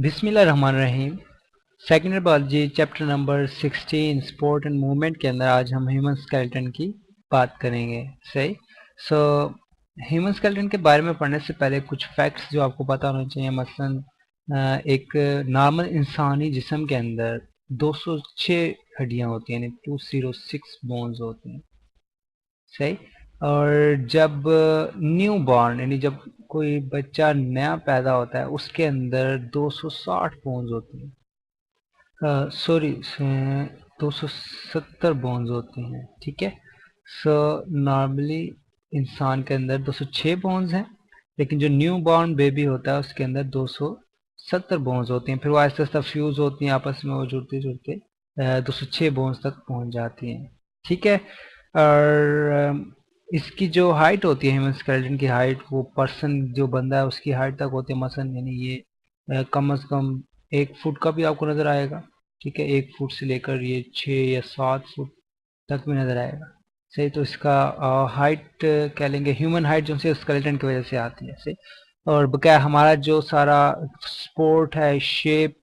बिस्मिल्लाहिर्रहमानिर्रहीम। Secondary biology chapter number 16 sport and movement के अंदर आज हम ह्यूमन स्केलेटन की बात करेंगे। सही। सो ह्यूमन स्केलेटन के बारे में पढ़ने से पहले कुछ फैक्ट्स जो आपको पता होने चाहिए। मसलन एक नॉर्मल इंसानी जिस्म के अंदर 206 हड्डियां होती हैं, यानी 206 बोन्स होते हैं। सही। और जब न्यू बॉर्न यानी जब कोई बच्चा नया पैदा होता है उसके अंदर 260 बोन्स होती हैं, सॉरी 270 बोन्स होती हैं। ठीक है। सो नॉर्मली इंसान के अंदर 206 बोन्स हैं, लेकिन जो न्यू बॉर्न बेबी होता है उसके अंदर 270 बोन्स होती हैं। फिर वो आहिस्ता आहिस्ता फ्यूज होती हैं आपस में, वो जुड़ते जुड़ते 206 बोन्स तक पहुंच जाती हैं। ठीक है। और इसकी जो हाइट होती है ह्यूमन स्केलेटन की हाइट, वो पर्सन जो बंदा है उसकी हाइट तक होती है। मसलन यानी ये कम से कम 1 फुट का भी आपको नजर आएगा। ठीक है। 1 फुट से लेकर ये 6 या 7 फुट तक भी नजर आएगा। सही। तो इसका हाइट कह लेंगे, ह्यूमन हाइट जो है स्केलेटन की वजह से आती है। सही। और बकाया हमारा जो सारा स्पोर्ट है, शेप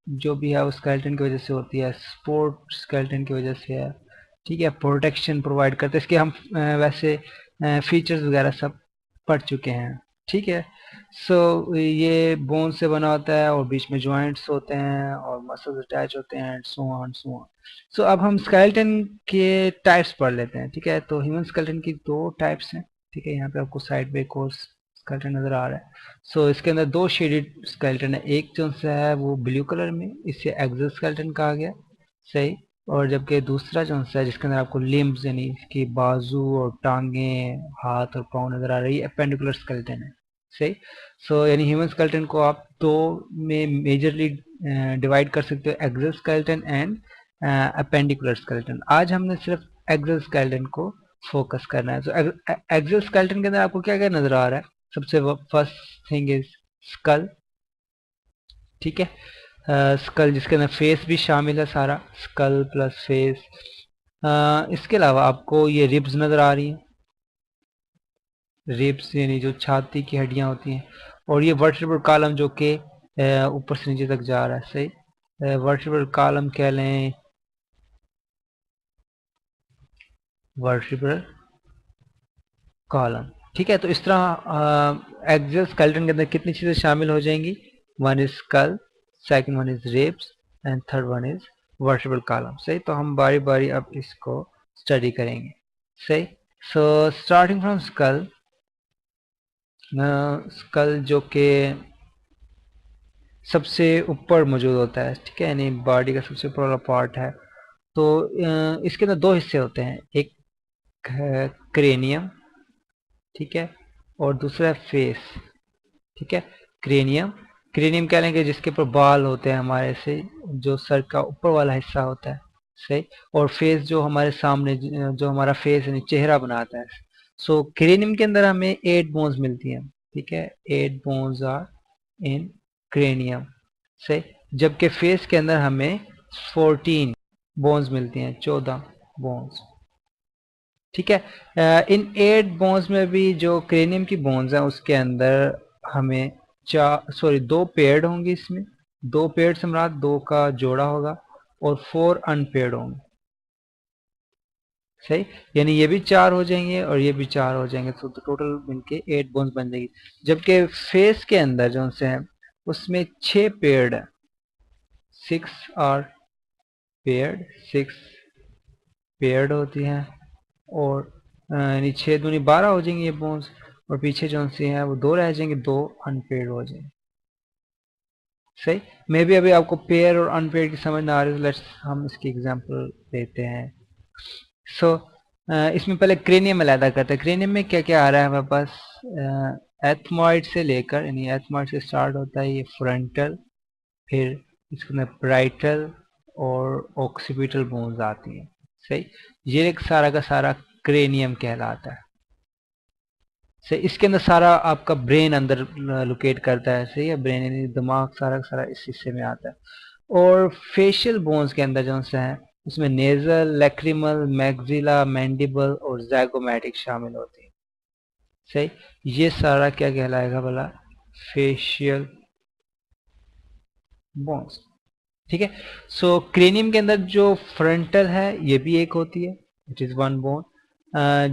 जो भी है वो स्केलेटन की वजह से होती है। स्पोर्ट स्केलेटन की वजह से है। ठीक है। प्रोटेक्शन प्रोवाइड करते हैं इसके हम वैसे फीचर्स वगैरह सब पढ़ चुके हैं। ठीक है। सो ये बोन से बना होता है और बीच में जॉइंट्स होते हैं और मसल्स अटैच होते हैं, सो ऑन सो ऑन। सो अब हम स्केलेटन के टाइप्स पढ़ लेते हैं। ठीक है। तो ह्यूमन स्केलेटन की 2 टाइप्स हैं। ठीक है। यहाँ पे आपको साइड पे एक और स्केलेटन नजर आ रहा है। सो इसके अंदर 2 शेडेड स्केलेटन है। एक जो सा है वो ब्लू कलर में, इसे एक्सियल स्केलेटन कहा गया। सही। और जबकि दूसरा जो सा है जिसके अंदर आपको लिम्ब्स यानी इसकी बाजू और टांगे, हाथ और पाँव नजर आ रही है, एपेंडिकुलर स्केलेटन है। सही। सो यानी ह्यूमन स्केलेटन को आप 2 में मेजरली डिवाइड कर सकते हो, axial skeleton and appendicular skeleton. आज हमने सिर्फ एक्सियल स्केलेटन को फोकस करना है। तो एक्सियल स्केलेटन के अंदर आपको क्या क्या नजर आ रहा है? सबसे फर्स्ट थिंग इज स्कल। ठीक है। स्कल जिसके अंदर फेस भी शामिल है, सारा स्कल प्लस फेस। इसके अलावा आपको ये रिब्स नजर आ रही हैं। रिब्स यानी जो छाती की हड्डियां होती हैं। और ये वर्टिब्रल कॉलम जो कि ऊपर से नीचे तक जा रहा है। सही। वर्टिब्रल कॉलम कह लें, वर्टिब्रल कॉलम। ठीक है। तो इस तरह एक्सियल स्केलेटन के अंदर कितनी चीजें शामिल हो जाएंगी? One is skull, second one is ribs and third one is vertebral column. सही। तो हम बारी बारी अब इसको स्टडी करेंगे। सही। So starting from skull. Skull जो कि सबसे ऊपर मौजूद होता है। ठीक है। यानी बॉडी का सबसे ऊपर वाला पार्ट है। तो इसके अंदर 2 हिस्से होते हैं, एक है क्रेनियम। ठीक है। और दूसरा है फेस। ठीक है। क्रेनियम, क्रेनियम कह लेंगे जिसके ऊपर बाल होते हैं हमारे से, जो सर का ऊपर वाला हिस्सा होता है। सही। और फेस जो हमारे सामने, जो हमारा फेस यानी चेहरा बनाता है। सो क्रेनियम के अंदर हमें 8 बोन्स मिलती हैं। ठीक है। 8 बोन्स आर इन क्रेनियम। सही। जबकि फेस के अंदर हमें 14 बोन्स मिलती हैं, 14 बोन्स। ठीक है। इन 8 बोन्स में भी जो क्रेनियम की बोन्स हैं उसके अंदर हमें 2 पेयर्ड होंगी। इसमें 2 पेयर्ड से मुराद 2 का जोड़ा होगा और 4 अनपेयर्ड होंगे। सही। यानी ये भी 4 हो जाएंगे और ये भी 4 हो जाएंगे, तो टोटल मिलके 8 बोन्स बन जाएगी। जबकि फेस के अंदर जो से है उसमें 6 पेयर्ड है, 6 आर पेयर्ड, 6 पेयर्ड होती हैं। और यानी 6 दूनी 12 हो जाएंगे ये बोन्स। और पीछे जो सी हैं वो 2 रह जाएंगे, 2 अनपेयर्ड हो जाएंगे। सही। मे भी अभी आपको पेयर और अनपेयर की समझ ना आ रही, तो लेट्स हम इसकी एग्जांपल देते हैं। सो इसमें पहले क्रेनियम अलहदा करते हैं। क्रेनियम में क्या क्या आ रहा है हमारे पास? एथमॉइड से लेकर, यानी एथमॉइड से स्टार्ट होता है ये फ्रंटल, फिर इसके अंदर पैराइटल और ऑक्सीपिटल बोन्स आती हैं। सही। ये एक सारा का सारा क्रेनियम कहलाता है। से इसके अंदर सारा आपका ब्रेन अंदर लोकेट करता है। सही है। ब्रेन यानी दिमाग सारा का सारा इस हिस्से में आता है। और फेशियल बोन्स के अंदर जो है उसमें नेजल, लैक्रिमल, मैक्सिला, मैंडिबल और जैगोमैटिक शामिल होती है। सही। ये सारा क्या कहलाएगा भला? फेशियल बोन्स, ठीक है। सो क्रेनियम के अंदर जो फ्रंटल है ये भी एक होती है, इट इज वन बोन।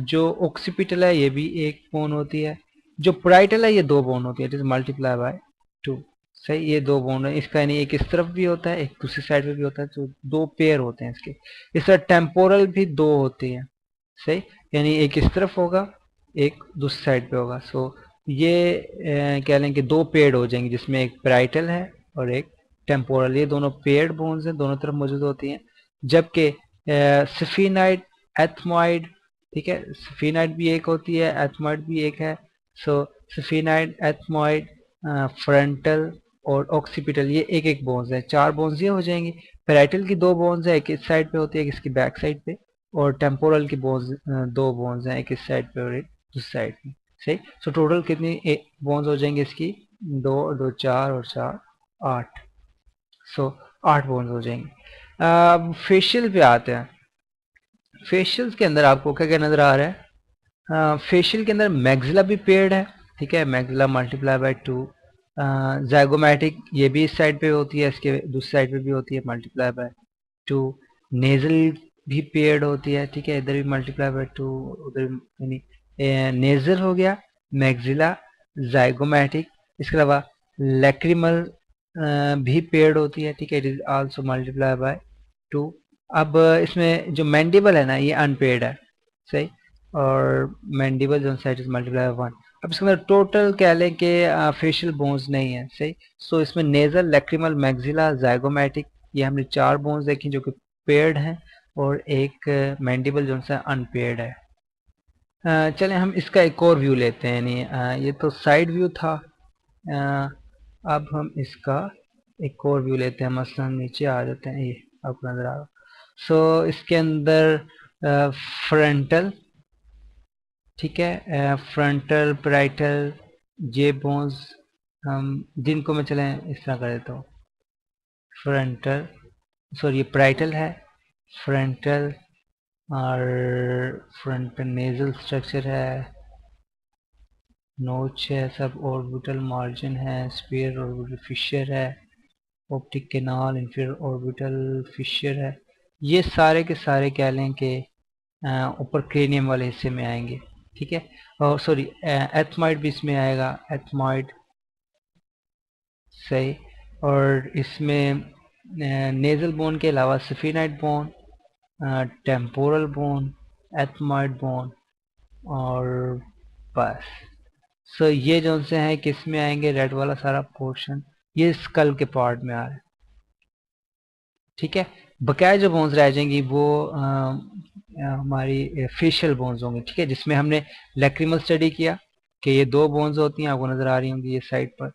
जो ऑक्सीपिटल है ये भी एक बोन होती है। जो पैराइटल है ये दो बोन होती है, it is multiply by two. सही, ये दो बोन है इसका, यानी एक इस तरफ भी होता है एक दूसरी साइड पे भी होता है, तो दो पेयर होते हैं इसके। इस तरह टेम्पोरल भी दो होती हैं, सही, यानी एक इस तरफ होगा एक दूसरी साइड पे होगा। सो ये कह लें कि दो पेड़ हो जाएंगे जिसमें एक पैराइटल है और एक टेम्पोरल, ये दोनों पेयर्ड बोन्स हैं, दोनों तरफ मौजूद होती हैं। जबकि सफिनाइड, एथमॉइड, ठीक है, सफिनाइड भी एक होती है, एथमॉइड भी एक है। सो सफिनाइड, एथमॉइड, फ्रंटल और ऑक्सीपिटल ये एक एक बोन्स है, चार बोन्स ये हो जाएंगी। पैराइटल की दो बोन्स है, एक इस साइड पे होती है एक इसकी बैक साइड पे, और टेम्पोरल की बोन्स दो बोन्स हैं, एक इस साइड पे और एक दूसरी साइड पे, सही। सो टोटल कितनी बोन्स हो जाएंगे इसकी, दो दो चार और चार आठ। सो 8 बोन्स हो जाएंगे। अब फेशियल पे आते हैं। फेशियल के अंदर आपको क्या क्या नजर आ रहा है? फेशियल के अंदर मैक्सिला भी पेयर्ड है, ठीक है, maxilla multiply by two. Zygomatic ये भी इस साइड पे होती है, इसके दूसरी साइड पे भी होती है, मल्टीप्लाई बाय टू। नेजल भी पेयर्ड होती है, ठीक है, इधर भी मल्टीप्लाई बाय टू, उधर, यानी नेजल हो गया, मैक्सिला, जाइगोमैटिक। इसके अलावा लैक्रिमल भी पेयर्ड होती है, ठीक है, it is also multiply by two. अब इसमें जो मैंडिबल है ना ये अनपेयर्ड है, सही, और मैंडिबल जो side is multiply by one. अब इसके अंदर टोटल कह लें कि फेशियल बोन्स नहीं है, सही। सो इसमें नेजल, लैक्रिमल, मैक्सिला, जाइगोमैटिक, ये हमने चार बोन्स देखी जो कि पेयर्ड हैं, और एक मैंडिबल जो सा अनपेयर्ड है। चलें हम इसका एक और व्यू लेते हैं, यानी ये तो साइड व्यू था। अ, अब हम इसका एक और व्यू लेते हैं, मसलन नीचे आ जाते हैं, ये आपको नजर आ रहा। सो इसके अंदर फ्रंटल, ठीक है, फ्रंटल, पैराइटल, जे बोन्स, हम जिनको मैं चलें इस तरह कर देता हूँ। फ्रंटल, सॉरी ये पैराइटल है, फ्रंटल, और फ्रंटल नेजल स्ट्रक्चर है, नोच है, सब ऑर्बिटल मार्जिन है, स्पीयर ऑर्बिटल फिशर है, optic canal, inferior orbital Fisher है। ये सारे के सारे कह लें कि ऊपर क्रेनियम वाले हिस्से में आएंगे, ठीक है। और सॉरी एथमॉइड भी इसमें आएगा, एथमॉइड, सही। और इसमें नेजल बोन के अलावा sphenoid bone, temporal bone, ethmoid bone, और बस। सो ये जो से हैं किस में आएंगे, रेड वाला सारा पोर्शन ये स्कल के पार्ट में आ रहा है, ठीक है। बकाया जो बोन्स रह जाएंगी वो हमारी फेशियल बोन्स होंगे, ठीक है, जिसमें हमने लैक्रिमल स्टडी किया कि ये दो बोन्स होती हैं, आपको नजर आ रही होंगी ये साइड पर।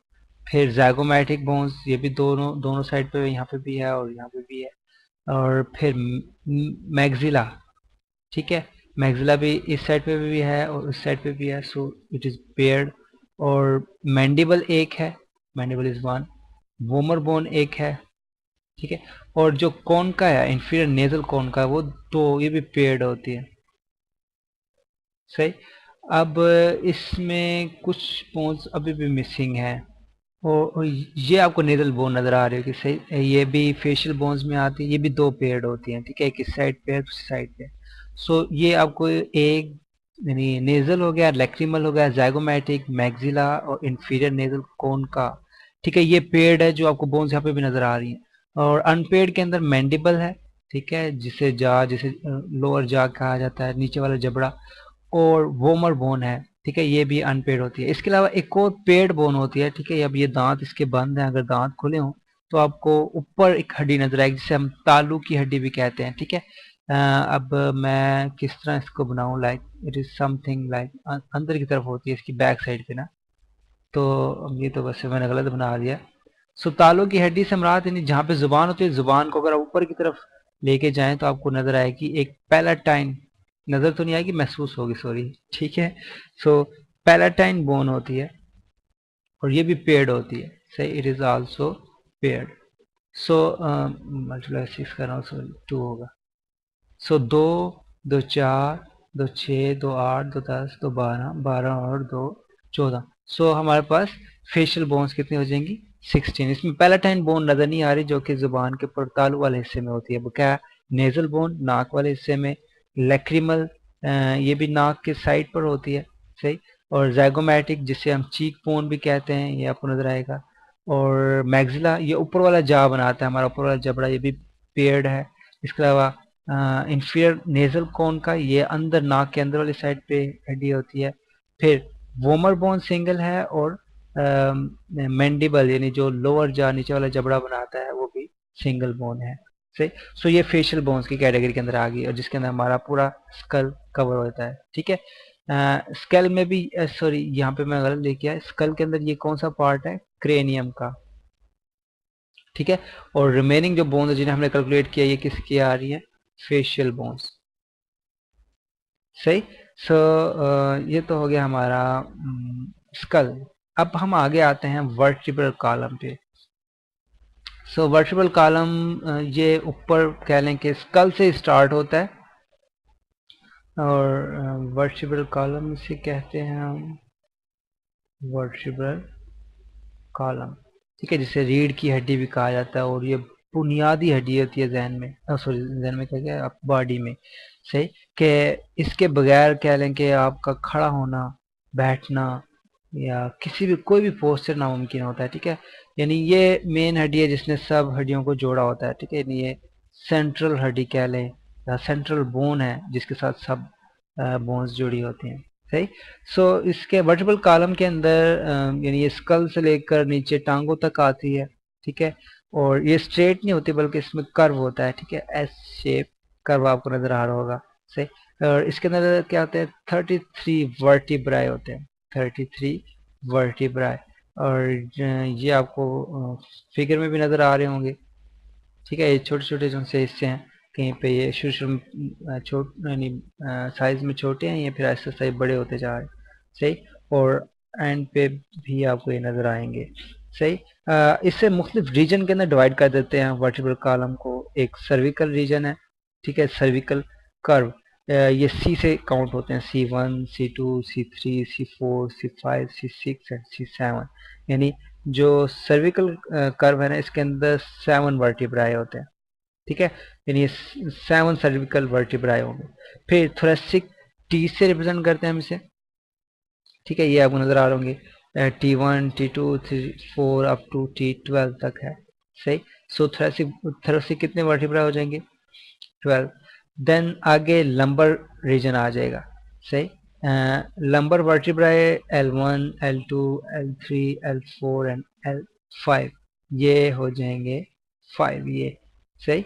फिर जाइगोमैटिक बोन्स, ये भी दोनों दोनों साइड पे, यहाँ पे भी है और यहाँ पे भी है। और फिर मैग्जिला, ठीक है, मैग्जिला भी इस साइड पे भी है और इस साइड पे भी है, सो इट इज पेयर्ड। और मैंडिबल एक है, mandible is one. Vomer bone एक है, ठीक है। और जो कौन का है, इंफीरियर नेजल कौन का है, वो दो, ये भी पेयर्ड होती है, सही। अब इसमें कुछ बोन्स अभी भी मिसिंग है, और ये आपको नेजल बोन नजर आ रही है कि सही, ये भी फेशियल बोन्स में आती है, ये भी दो पेयर्ड होती हैं, ठीक है, एक इस साइड पे है दूसरी साइड पे। सो ये आपको एक, यानी नेजल हो गया, लैक्रिमल हो गया, जाइगोमैटिक, मैक्सिला और इंफीरियर नेजल कोन का, ठीक है, ये पेयर्ड है जो आपको बोन्स यहाँ पे भी नजर आ रही हैं। और अनपेयर्ड के अंदर मैंडिबल है, ठीक है, जिसे लोअर जा कहा जाता है, नीचे वाला जबड़ा। और वोमर बोन है, ठीक है, ये भी अनपेड होती है। इसके अलावा एक और पेड बोन होती है, ठीक है, अब ये दांत इसके बंद हैं, अगर दांत खुले हों तो आपको ऊपर एक हड्डी नजर आएगी जिसे हम तालू की हड्डी भी कहते हैं, ठीक है। अब मैं किस तरह इसको बनाऊं, like it is something like अंदर की तरफ होती है इसकी बैक साइड पे ना, तो अब ये तो बस मैंने गलत बना दिया। सो तालू की हड्डी से मुराद, यानी जहाँ पे जुबान होती है, जुबान को अगर आप ऊपर की तरफ लेके जाएं तो आपको नजर आएगी एक पैलाटाइन, नजर तो नहीं आएगी, महसूस होगी, सॉरी, ठीक है। सो पैलाटाइन बोन होती है और ये भी पेयर्ड होती है, सही, it is also paired. So multiply six कर रहा हूँ, सॉरी टू होगा। सो दो, दो चार, दो छः, दो आठ, दो दस, दो बारह, बारह और दो 14। सो हमारे पास फेशियल बोन्स कितनी हो जाएंगी, 16। इसमें पैलेटाइन बोन नजर नहीं आ रही जो कि जुबान के परतालू वाले हिस्से में होती है। वो क्या है? नेजल बोन, नाक वाले हिस्से में। लेक्रिमल, ये भी नाक के साइड पर होती है, सही। और जैगोमैटिक जिसे हम चीक बोन भी कहते हैं, ये आपको नजर आएगा। और मैग्जिला, ये ऊपर वाला जा बनाता है, हमारा ऊपर वाला जबड़ा, ये भी पेयर्ड है। इसके अलावा इंफीरियर नेजल कोन का, ये अंदर नाक के अंदर वाली साइड पे हड्डी होती है। फिर वोमर बोन सिंगल है, और मैंडिबल यानी जो लोअर जा नीचे वाला जबड़ा बनाता है वो भी सिंगल बोन है, सही। सो ये फेशियल बोन्स की कैटेगरी के अंदर आ गई, और जिसके अंदर हमारा पूरा स्कल कवर होता है, ठीक है। स्कल में भी, सॉरी यहाँ पे मैं गलत लेके आया, स्कल के अंदर ये कौन सा पार्ट है? क्रेनियम का, ठीक है। और रिमेनिंग जो बोन्स जिन्हें हमने कैलकुलेट किया, ये किसकी आ रही है? फेशियल बोन्स, सही। सो ये तो हो गया हमारा स्कल। अब हम आगे आते हैं वर्टिब्रल कॉलम पे। सो वर्टिब्रल कॉलम ये ऊपर कह लें कि स्कल से स्टार्ट होता है, और वर्टिब्रल कॉलम इसे कहते हैं हम वर्टिब्रल कॉलम, ठीक है, जिसे रीढ़ की हड्डी भी कहा जाता है, और ये बुनियादी हड्डी होती है जहन में, सॉरी जहन में क्या क्या बॉडी में, सही। कि इसके बगैर कह लें कि आपका खड़ा होना, बैठना, या किसी भी कोई भी पोस्चर नामुमकिन होता है, ठीक है। यानी ये मेन हड्डी है जिसने सब हड्डियों को जोड़ा होता है, ठीक है। यानी ये सेंट्रल हड्डी कह लें, या सेंट्रल बोन है जिसके साथ सब बोन्स जुड़ी होती हैं, सही। सो इसके वर्टिब्रल कॉलम के अंदर यानी ये स्कल से लेकर नीचे टांगों तक आती है, ठीक है। और ये स्ट्रेट नहीं होती बल्कि इसमें कर्व होता है, ठीक है, एस शेप कर्व आपको नजर आ रहा होगा, सही। और इसके अंदर क्या होते हैं? 33 वर्टिब्राए होते हैं, 33 वर्टिब्राए। और ये आपको फिगर में भी नजर आ रहे होंगे, ठीक है। ये छोटे छोटे जो से हिस्से हैं, कहीं पे ये शुरू शुरू में छोट यानी साइज में छोटे हैं, ये फिर आहिस्ता आहिस्ता ये बड़े होते जा रहे हैं, सही। और एंड पे भी आपको ये नजर आएंगे, सही। इससे मुख्तलिफ रीजन के अंदर डिवाइड कर देते हैं वर्टिब्रल कॉलम को। एक सर्विकल रीजन है, ठीक है, सर्विकल कर्व, ये सी से काउंट होते हैं, C1, C2, C3, C4, C5, C6 and C7। यानी जो सर्विकल कर्व है ना, इसके अंदर 7 वर्टिब्राए होते हैं, ठीक है। यानी 7 सर्विकल वर्टिब्राए होंगे। फिर थोरेसिक टी से रिप्रेजेंट करते हैं हम इसे, ठीक है, ये आपको नजर आ रहे होंगे, T1, T2, T4 up to T12 तक है, सही। सो थोरेसिक कितने वर्टिब्राए हो जाएंगे? 12। देन आगे लंबर रीजन आ जाएगा, सही। Lumbar वर्टिब्राए L1, L2, L3, L4 and L5, ये हो जाएंगे 5, ये सही।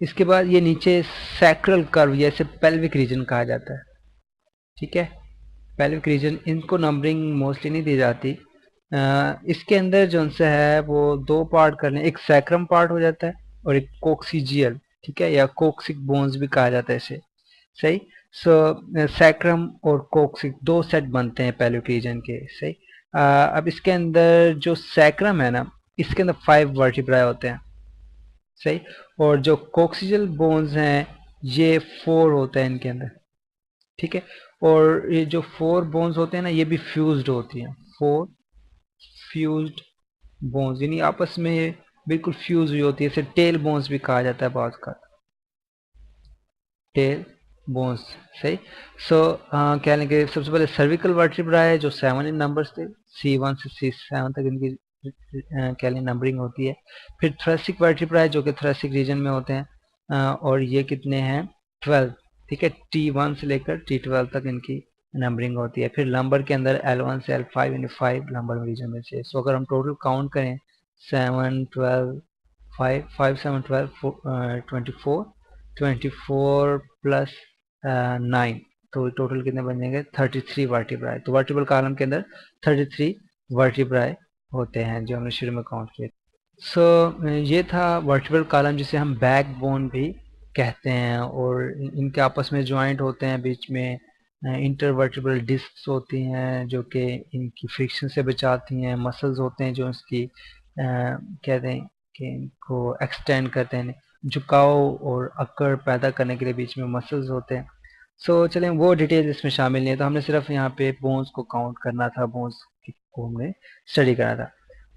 इसके बाद ये नीचे सैक्रल कर्व, जैसे पेल्विक रीजन कहा जाता है, ठीक है। पेल्विक रीजन, इनको नंबरिंग मोस्टली नहीं दी जाती। इसके अंदर जो सा है वो दो पार्ट कर लें, एक सैक्रम पार्ट हो जाता है, और एक कोक्सीजियल, ठीक है, या कोक्सिक बोन्स भी कहा जाता है इसे, सही। सो सैक्रम और कोक्सिक दो सेट बनते हैं पेल्विक रीजन के, सही। अब इसके अंदर जो सैक्रम है ना, इसके अंदर 5 वर्टिब्राए होते हैं, सही। और जो कोक्सिजल बोन्स हैं ये 4 होते हैं इनके अंदर, ठीक है। और ये जो 4 बोन्स होते हैं ना, ये भी फ्यूज्ड होती हैं, 4 फ्यूज्ड बोन्स, यानी आपस में बिल्कुल फ्यूज हुई होती है, इसे टेल बोन्स भी कहा जाता है बात का, टेल बोन्स, सही। सो क्या लेंगे, सबसे पहले सर्विकल वर्टिब्रा है जो 7 इन नंबर्स थे, C1 से C7 तक इनकी क्या लें नंबरिंग होती है। फिर थोरेसिक वर्टिब्रा है जो कि थोरेसिक रीजन में होते हैं, और ये कितने हैं? 12, ठीक है, T1 से लेकर T12 तक इनकी नंबरिंग होती है। फिर लंबर के अंदर L1 से L5 यानी 5 लंबर रीजन में से। सो अगर हम टोटल काउंट करें, 7, 12, 5, 5, 7, 12, 24, 24 प्लस 9, तो टोटल कितने बन जाएंगे? 33 वर्टिब्राए। तो वर्टिब्रल कॉलम के अंदर 33 वर्टिब्राए होते हैं जो हमने शुरू में काउंट किए। सो ये था वर्टिब्रल कॉलम जिसे हम बैक बोन भी कहते हैं, और इनके आपस में ज्वाइंट होते हैं, बीच में इंटरवर्टिब्रल डिस्क्स होती हैं जो कि इनकी फ्रिक्शन से बचाती हैं, मसल्स होते हैं जो इसकी कहते हैं कि इनको एक्सटेंड करते हैं, झुकाव और अकड़ पैदा करने के लिए बीच में मसल्स होते हैं। सो चलें, वो डिटेल इसमें शामिल नहीं है, तो हमने सिर्फ यहाँ पे बोन्स को काउंट करना था, बोन्स को हमने स्टडी करना था।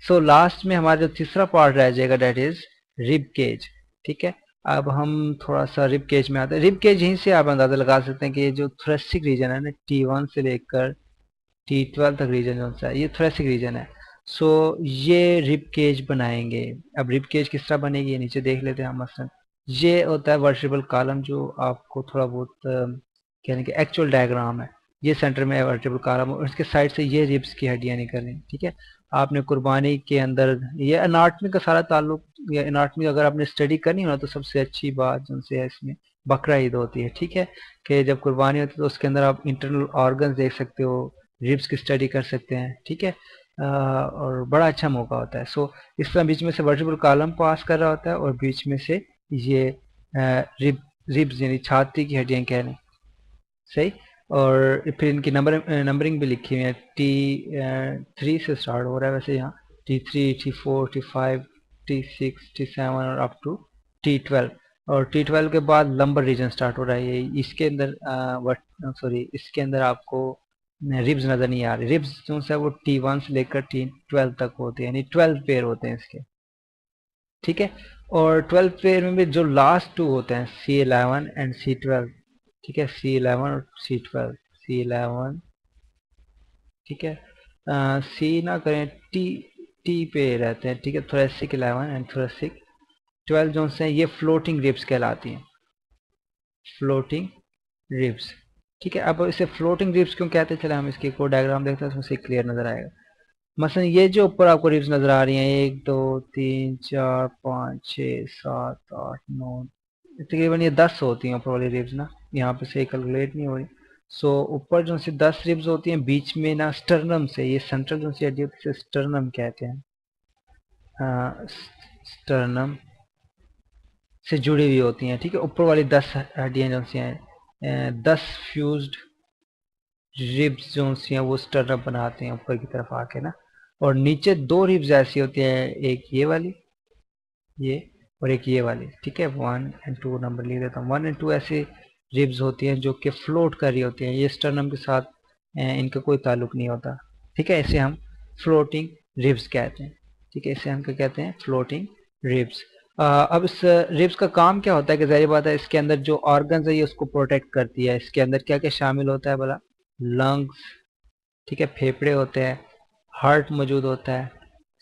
सो लास्ट में हमारा जो तीसरा पार्ट रह जाएगा डेट इज रिब केज। ठीक है, अब हम थोड़ा सा रिब केज में आते हैं। रिब केज यहीं से आप अंदाजा लगा सकते हैं कि ये जो थोरेसिक रीजन है ना, T1 से लेकर T12 तक रीजन जो सा है ये थोरेसिक रीजन है। सो ये रिब केज बनाएंगे। अब रिब केज किस तरह बनेगी ये नीचे देख लेते हैं हम। मसलन ये होता है वर्टिब्रल कॉलम, जो आपको थोड़ा बहुत कहने के एक्चुअल डायग्राम है। ये सेंटर में वर्टिब्रल कॉलम और इसके साइड से ये रिब्स की हड्डियां निकल रही हैं। ठीक है, आपने कुर्बानी के अंदर ये अनाटमी का सारा ताल्लुक, या अनाटमी अगर आपने स्टडी करनी हो ना तो सबसे अच्छी बात जो है इसमें बकरा ईद होती है। ठीक है, कि जब कुर्बानी होती है तो उसके अंदर आप इंटरनल ऑर्गन्स देख सकते हो, रिब्स की स्टडी कर सकते हैं। ठीक है, और बड़ा अच्छा मौका होता है। सो इस तरह बीच में से वर्टिब्रल कॉलम पास कर रहा होता है और बीच में से ये रिब्स यानी छाती की हड्डियां कह लें, सही। और फिर इनकी नंबरिंग भी लिखी हुई है। T3 से स्टार्ट हो रहा है वैसे यहाँ, T3, T4, T5, T6, T7 और अप टू T12। और T12 के बाद लंबर रीजन स्टार्ट हो रहा है। ये इसके अंदर इसके अंदर आपको रिब्स नजर नहीं आ रही। रिब्स जो है वो T1 से लेकर T12 तक होते हैं, यानी 12 पेयर होते हैं इसके। ठीक है, और 12 पेयर में भी जो लास्ट टू होते हैं C11 एंड C12। ठीक है, C11 और C12, C11, ठीक है, सी ना करें, टी टी पे रहते हैं। ठीक है, थोरेसिक 11 एंड थोरेसिक 12 जो हैं ये फ्लोटिंग रिब्स कहलाती हैं, फ्लोटिंग रिब्स। ठीक है, अब इसे फ्लोटिंग रिब्स क्यों कहते हैं, चले हम इसकी को डायग्राम देखते हैं, उसमें से क्लियर नजर आएगा। मसलन ये जो ऊपर आपको रिब्स नजर आ रही हैं, 1 2 3 4 5 6 7 8 9, तकरीबन ये 10 होती हैं ऊपर वाली रिब्स ना, यहाँ पे से कैलकुलेट नहीं हो रही। सो ऊपर जो सी 10 रिब्स होती हैं, बीच में ना स्टर्नम से, ये सेंट्रल जो सी हड्डी होती है स्टर्नम कहते हैं, स्टर्नम से जुड़ी हुई होती हैं। ठीक है, ऊपर वाली 10 हड्डियां जो सी हैं, 10 फ्यूज्ड रिब्स जो सी हैं वो स्टर्नम बनाते हैं ऊपर की तरफ आके ना। और नीचे दो रिब्स ऐसी होती हैं, एक ये वाली, ये, और एक ये वाली। ठीक है, 1 एंड 2 नंबर लिख देता हूँ। 1 एंड 2 ऐसी रिब्स होती हैं जो कि फ्लोट कर रही होती हैं, ये स्टर्नम के साथ इनका कोई ताल्लुक नहीं होता। ठीक है, इसे हम फ्लोटिंग रिब्स कहते हैं। ठीक है, इसे हम क्या कहते हैं, फ्लोटिंग रिब्स। अब इस रिब्स का काम क्या होता है कि जाहिर बात है इसके अंदर जो ऑर्गन्स है ये उसको प्रोटेक्ट करती है। इसके अंदर क्या क्या शामिल होता है बोला, लंग्स, ठीक है, फेफड़े होते हैं, हार्ट मौजूद होता है,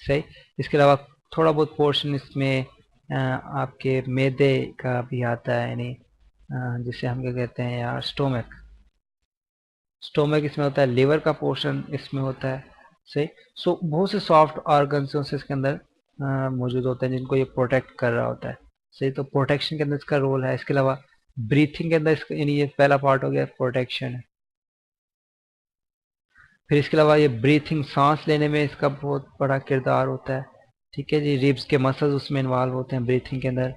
सही। इसके अलावा थोड़ा बहुत पोर्शन इसमें आपके मैदे का भी आता है, यानी जिसे हम क्या कहते हैं यार, स्टोमक। स्टोमक इसमें होता है, लिवर का पोर्शन इसमें होता है, सही। सो बहुत से सॉफ्ट ऑर्गन्स इसके अंदर मौजूद होते हैं जिनको ये प्रोटेक्ट कर रहा होता है, सही। तो प्रोटेक्शन के अंदर इसका रोल है। इसके अलावा ब्रीथिंग के अंदर इसका, यानी ये पहला पार्ट हो गया प्रोटेक्शन है। फिर इसके अलावा ये ब्रीथिंग, सांस लेने में इसका बहुत बड़ा किरदार होता है। ठीक है जी, रिब्स के मसल्स उसमें इन्वॉल्व होते हैं ब्रीथिंग के अंदर।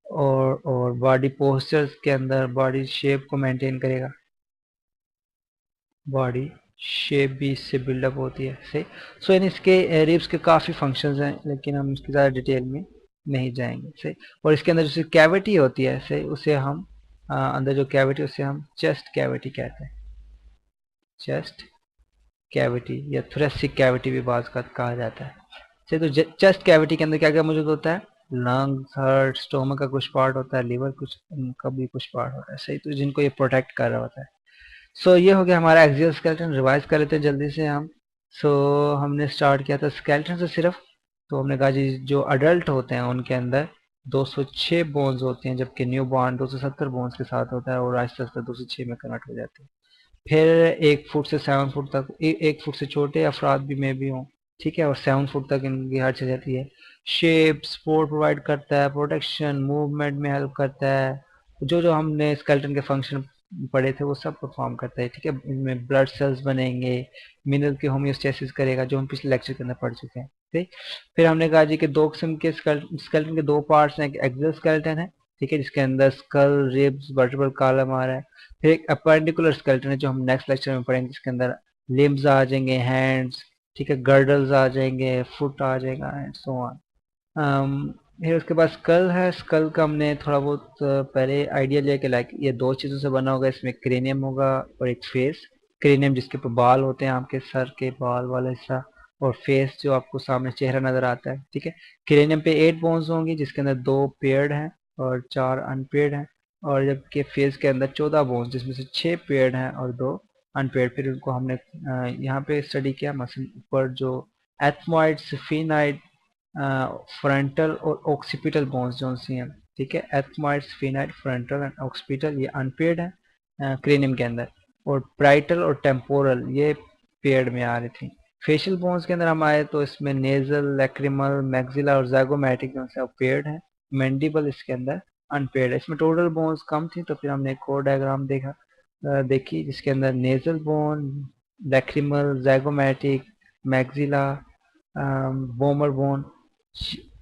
और बॉडी पोस्चर्स के अंदर बॉडी शेप को मेंटेन करेगा, बॉडी शेप भी इससे बिल्डअप होती है, सही। सो इन इसके रिब्स के काफ़ी फंक्शंस हैं, लेकिन हम इसकी ज़्यादा डिटेल में नहीं जाएंगे, सही। और इसके अंदर जो कैविटी होती है, सही, उसे हम अंदर जो कैविटी उसे हम चेस्ट कैविटी कहते हैं, चेस्ट कैविटी या थोरेसिक कैविटी भी बाज़ का कहा जाता है। तो चेस्ट कैविटी के अंदर क्या क्या मौजूद होता है, लंग्स, हार्ट, स्टोमक का कुछ पार्ट होता है, लिवर कुछ का भी कुछ पार्ट होता है, सही। तो जिनको ये प्रोटेक्ट कर रहा होता है। सो ये हो गया हमारा एक्सियल स्केलेटन। रिवाइज कर लेते हैं जल्दी से हम। सो हमने स्टार्ट किया था स्केलेटन से सिर्फ, तो हमने कहा जी जो अडल्ट होते हैं उनके अंदर 206 बोन्स होते हैं, जबकि न्यू बॉर्न 270 बोन्स के साथ होता है और आहिस्ता आहिस्ता 206 में कन्वर्ट हो जाते हैं। फिर 1 फुट से 7 फुट तक, 1 फुट से छोटे अफराद भी में भी हों, ठीक है, और 7 फुट तक इनकी हाइट चल जाती है। शेप, सपोर्ट प्रोवाइड करता है, प्रोटेक्शन, मूवमेंट में हेल्प करता है, जो जो हमने स्केलेटन के फंक्शन पढ़े थे वो सब परफॉर्म करता है। ठीक है, इनमें ब्लड सेल्स बनेंगे, मिनरल की होम्योस्टेसिस करेगा, जो हम पिछले लेक्चर के अंदर पढ़ चुके हैं, ठीक। फिर हमने कहा जी कि दो किस्म के स्केलेटन के दो पार्ट्स हैं, एक एक्सियल स्केलेटन है, ठीक है, जिसके अंदर स्कल, रिब्स, वर्टिब्रल कॉलम आ रहा है। फिर एक अपेंडिकुलर स्केलेटन है जो हम नेक्स्ट लेक्चर में पढ़ेंगे, जिसके अंदर लिम्स आ जाएंगे, हैंड्स, ठीक है, गर्डल्स आ जाएंगे, फुट आ जाएगा एंड सो ऑन। फिर उसके बाद स्कल है। स्कल का हमने थोड़ा बहुत पहले आइडिया लिया कि लाइक ये दो चीज़ों से बना होगा, इसमें क्रेनियम होगा और एक फेस। क्रेनियम जिसके ऊपर बाल होते हैं, आपके सर के बाल वाला हिस्सा, और फेस जो आपको सामने चेहरा नजर आता है, ठीक है। क्रेनियम पे 8 बोन्स होंगी, जिसके अंदर 2 पेयर्ड हैं और 4 अनपेयर्ड हैं, और जबकि फेस के अंदर 14 बोन्स, जिसमें से 6 पेयर्ड हैं और 2 अनपेयर्ड। फिर उनको हमने यहाँ पे स्टडी किया, मसल ऊपर जो एथमॉइड, स्फीनाइड, फ्रंटल और ऑक्सीपिटल बोन्स जो सी हैं, ठीक है। एथमॉइड, स्फीनाइड, फ्रंटल एंड ऑक्सीपिटल ये अनपेयर्ड है क्रेनियम के अंदर, और प्राइटल और टेम्पोरल ये पेयर्ड में आ रही थी। फेशियल बोन्स के अंदर हम आए तो इसमें नेजल, लैक्रिमल, मैक्सिला और ज़ाइगोमैटिक जो है पेयर्ड है। मैंडिबल इसके अंदर अनपेयर्ड है। इसमें टोटल बोन्स कम थी, तो फिर हमने एक और डायग्राम देखी, जिसके अंदर nasal bone, lacrimal, zygomatic, maxilla, vomer bone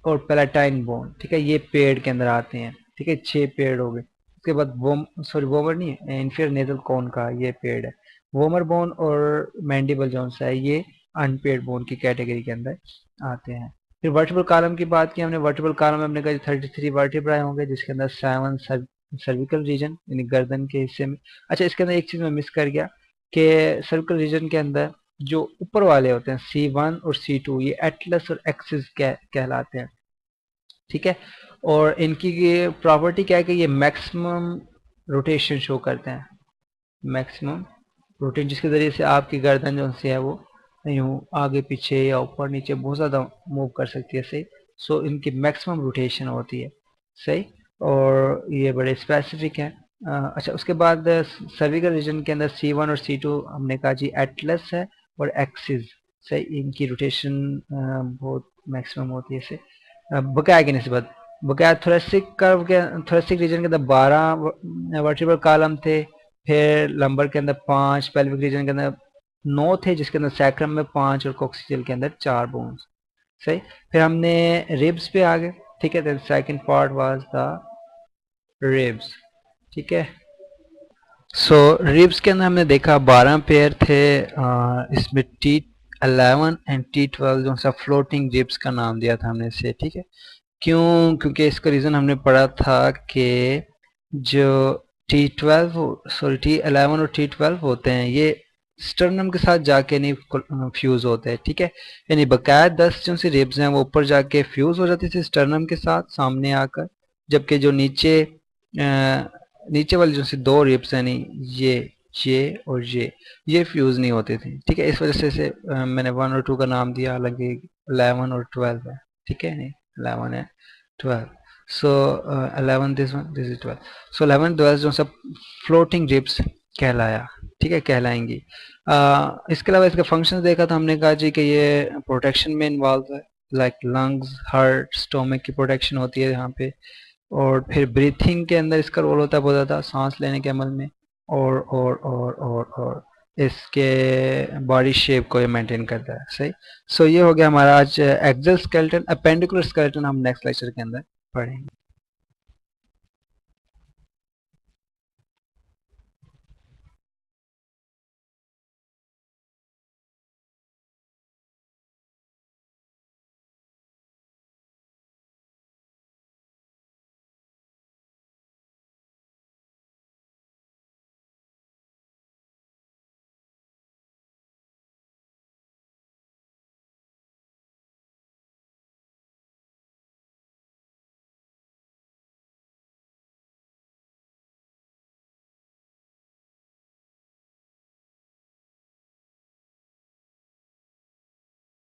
और पैलेटाइन बोन, ठीक है, ये पेड़ के अंदर आते हैं, ठीक है। 6 पेड़ हो गए। उसके बाद वोमर नहीं है, इंफीरियर नेजल कॉन का ये पेड़ है। वोमर बोन और मैंडिबल जोन है ये अनपेड बोन की कैटेगरी के अंदर आते हैं। फिर वर्टिब्रल कॉलम की बात की हमने। वर्टिब्रल कॉलम में हमने कहा 33 वर्टिब्राए होंगे, जिसके अंदर 7 सर्विकल रीजन यानी गर्दन के हिस्से में। अच्छा, इसके अंदर एक चीज मैं मिस कर गया कि सर्विकल रीजन के अंदर जो ऊपर वाले होते हैं C1 और C2, ये एटलस और एक्सिस कहलाते हैं, ठीक है। और इनकी ये प्रॉपर्टी क्या है कि ये मैक्सिमम रोटेशन शो करते हैं, मैक्सिमम रोटेशन, जिसके ज़रिए से आपकी गर्दन जो है वो यूँ आगे पीछे या ऊपर नीचे बहुत ज़्यादा मूव कर सकती है, सही। सो इनकी मैक्सिमम रोटेशन होती है, सही। और ये बड़े स्पेसिफिक हैं। अच्छा, उसके बाद सर्विकल रीजन के अंदर C1 और C2 हमने कहा जी एटलस है और एक्सिस, सही। इनकी रोटेशन बहुत मैक्सिमम होती है, सही। बकाया की निस्बत, बकाया थोरेसिक रीजन के अंदर 12 वर्टिब्रल कॉलम थे। फिर लंबर के अंदर 5, पेल्विक रीजन के अंदर 9 थे, जिसके अंदर सैक्रम में 5 और कोक्सीजल के अंदर 4 बोन्स, सही। फिर हमने रिब्स पे आ गए, ठीक है। Second part was the ribs, ठीक है। सो रिब्स के अंदर हमने देखा 12 पेयर थे। इसमें T11 एंड T12 जो सा फ्लोटिंग रिब्स का नाम दिया था हमने इसे, ठीक है। क्यों? क्योंकि इसका रीज़न हमने पढ़ा था कि जो T11 और T12 होते हैं, ये स्टर्नम के साथ जाके नहीं फ्यूज होते हैं, ठीक है। यानी बकाया 10 जो सी रिब्स हैं वो ऊपर जाके फ्यूज हो जाती थी स्टर्नम के साथ सामने आकर, जबकि जो नीचे वाली जो सी 2 रिब्स हैं, नहीं ये और ये फ्यूज नहीं होते थे, ठीक है। इस वजह से मैंने 1 और 2 का नाम दिया, हालांकि 11 और 12 है, ठीक है। नहीं, 11 है 12, so 11 this is 12, so 11 12 जो सब फ्लोटिंग रिब्स कहलाया, ठीक है, कहलाएंगी। इसके अलावा इसका फंक्शन देखा तो हमने कहा जी कि ये प्रोटेक्शन में इन्वॉल्व है, लाइक लंग्स, हार्ट, स्टोमक की प्रोटेक्शन होती है यहाँ पे। और फिर ब्रीथिंग के अंदर इसका रोल होता है बहुत ज़्यादा, सांस लेने के अमल में। और इसके बॉडी शेप को ये मेंटेन करता है, सही। सो ये हो गया हमारा आज एक्सल स्केलेटन। अपेंडिकुलर स्केलेटन हम नेक्स्ट लेक्चर के अंदर पढ़ेंगे।